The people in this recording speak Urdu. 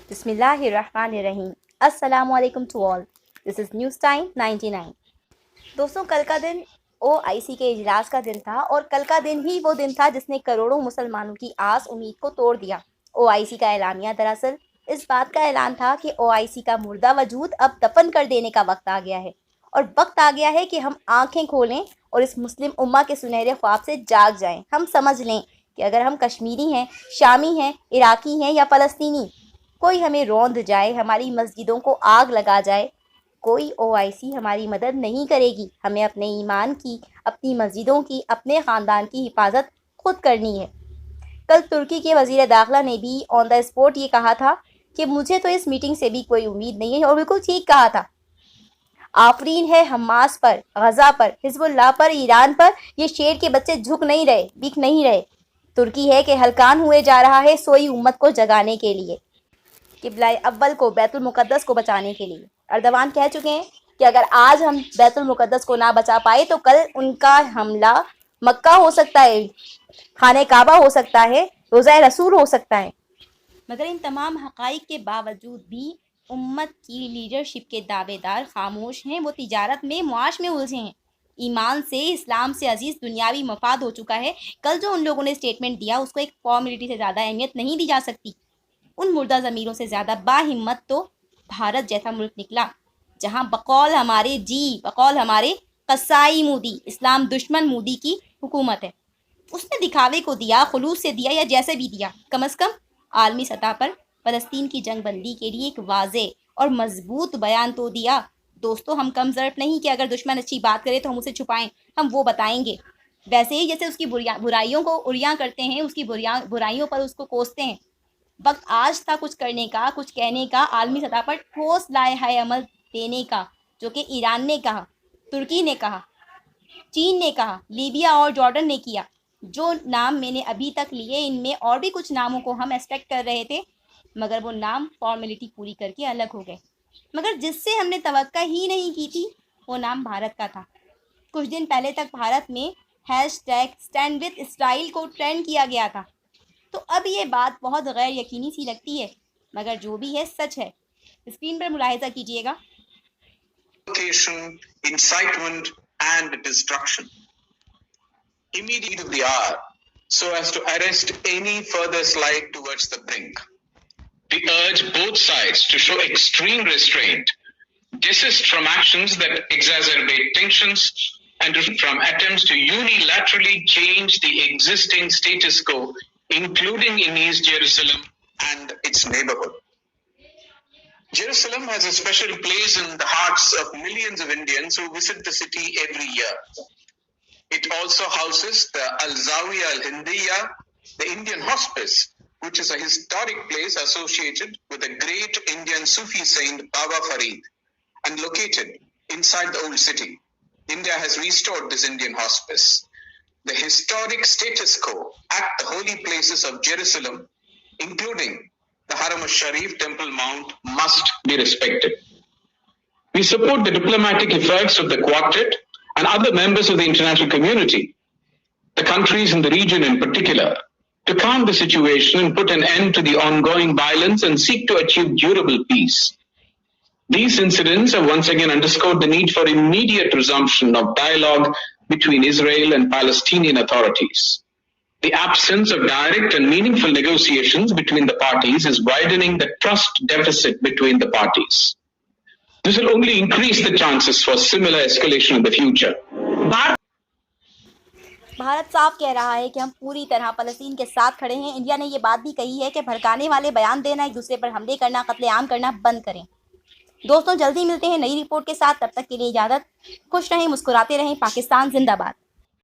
بسم اللہ الرحمن الرحیم. السلام علیکم to all. This is news time 99. دوستوں، کل کا دن OIC کے اجلاس کا دن تھا، اور کل کا دن ہی وہ دن تھا جس نے کروڑوں مسلمانوں کی آس امید کو توڑ دیا. OIC کا اعلامیہ دراصل اس بات کا اعلان تھا کہ OIC کا مردہ وجود اب دفن کر دینے کا وقت آ گیا ہے، اور وقت آ گیا ہے کہ ہم آنکھیں کھولیں اور اس مسلم امہ کے سنہرے خواب سے جاگ جائیں. ہم سمجھ لیں کہ اگر ہم کشمیری ہیں، شامی ہیں، عراقی ہیں یا فلسطینی، کوئی ہمیں روند جائے، ہماری مسجدوں کو آگ لگا جائے، کوئی OIC ہماری مدد نہیں کرے گی. ہمیں اپنے ایمان کی، اپنی مسجدوں کی، اپنے خاندان کی حفاظت خود کرنی ہے. کل ترکی کے وزیر داخلہ نے بھی آن دا اسپوٹ یہ کہا تھا کہ مجھے تو اس میٹنگ سے بھی کوئی امید نہیں ہے، اور بالکل ٹھیک کہا تھا. آفرین ہے حماس پر، غزہ پر، حزب اللہ پر، ایران پر. یہ شیر کے بچے جھک نہیں رہے، بک نہیں رہے. ترکی ہے کہ ہلکان ہوئے جا رہا ہے سوئی امت کو جگانے کے لیے، قبلہ اول کو، بیت المقدس کو بچانے کے لیے. اردوان کہہ چکے ہیں کہ اگر آج ہم بیت المقدس کو نہ بچا پائے تو کل ان کا حملہ مکہ ہو سکتا ہے، خانہ کعبہ ہو سکتا ہے، روضہ رسول ہو سکتا ہے. مگر ان تمام حقائق کے باوجود بھی امت کی لیڈرشپ کے دعوے دار خاموش ہیں. وہ تجارت میں، معاش میں الجھے ہیں. ایمان سے، اسلام سے عزیز دنیاوی مفاد ہو چکا ہے. کل جو ان لوگوں نے اسٹیٹمنٹ دیا اس کو ایک فارمیلٹی سے زیادہ اہمیت نہیں دی جا سکتی. ان مردہ ضمیروں سے زیادہ باہمت تو بھارت جیسا ملک نکلا، جہاں بقول ہمارے قصائی مودی، اسلام دشمن مودی کی حکومت ہے. اس نے دکھاوے کو دیا، خلوص سے دیا، یا جیسے بھی دیا، کم از کم عالمی سطح پر فلسطین کی جنگ بندی کے لیے ایک واضح اور مضبوط بیان تو دیا. دوستو، ہم کم ظرف نہیں کہ اگر دشمن اچھی بات کرے تو ہم اسے چھپائیں. ہم وہ بتائیں گے، ویسے ہی جیسے اس کی برائیوں کو عریاں کرتے ہیں، اس کی برائیوں پر اس کو کوستے ہیں. وقت آج تھا کچھ کرنے کا، کچھ کہنے کا، عالمی سطح پر ٹھوس لائحہ عمل دینے کا، جو کہ ایران نے کہا، ترکی نے کہا، چین نے کہا، لیبیا اور جارڈن نے کیا. جو نام میں نے ابھی تک لیے، ان میں اور بھی کچھ ناموں کو ہم ایکسپیکٹ کر رہے تھے، مگر وہ نام فارمیلٹی پوری کر کے الگ ہو گئے. مگر جس سے ہم نے توقع ہی نہیں کی تھی وہ نام بھارت کا تھا. کچھ دن پہلے تک بھارت میں #StandWithIsrael کو ٹرینڈ کیا گیا تھا. تو اب یہ بات بہت غیر یقینی سی لگتی ہے، مگر جو بھی ہے سچ ہے. اسکرین پر ملاحظہ کیجئے گا. Incitement and destruction immediately of the hour, so as to arrest any further slide towards the brink. We urge both sides to show extreme restraint, desist from actions that exacerbate tensions, and refrain from attempts to unilaterally change the existing status quo, including in East Jerusalem and its neighborhood. Jerusalem has a special place in the hearts of millions of Indians who visit the city every year. It also houses the Al-Zawiya Al-Hindiya, the Indian hospice, which is a historic place associated with the great Indian Sufi saint Baba Farid, and located inside the old city. India has restored this Indian hospice. The historic status quo at the holy places of Jerusalem, including the Haram al-Sharif Temple Mount, must be respected. We support the diplomatic efforts of the Quartet and other members of the international community, the countries in the region in particular, to calm the situation and put an end to the ongoing violence and seek to achieve durable peace. These incidents have once again underscored the need for immediate resumption of dialogue between Israel and Palestinian authorities. The absence of direct and meaningful negotiations between the parties is widening the trust deficit between the parties. This will only increase the chances for similar escalation in the future. Bharat صاف کہہ رہا ہے کہ ہم پوری طرح فلسطین کے ساتھ کھڑے ہیں. انڈیا نے یہ بات بھی کہی ہے کہ بھڑکانے والے بیان دینا، ایک دوسرے پر حملے کرنا، قتل عام کرنا بند کریں. دوستوں، جلدی ملتے ہیں نئی رپورٹ کے ساتھ. تب تک کے لیے اجازت. خوش رہیں، مسکراتے رہیں. پاکستان زندہ باد.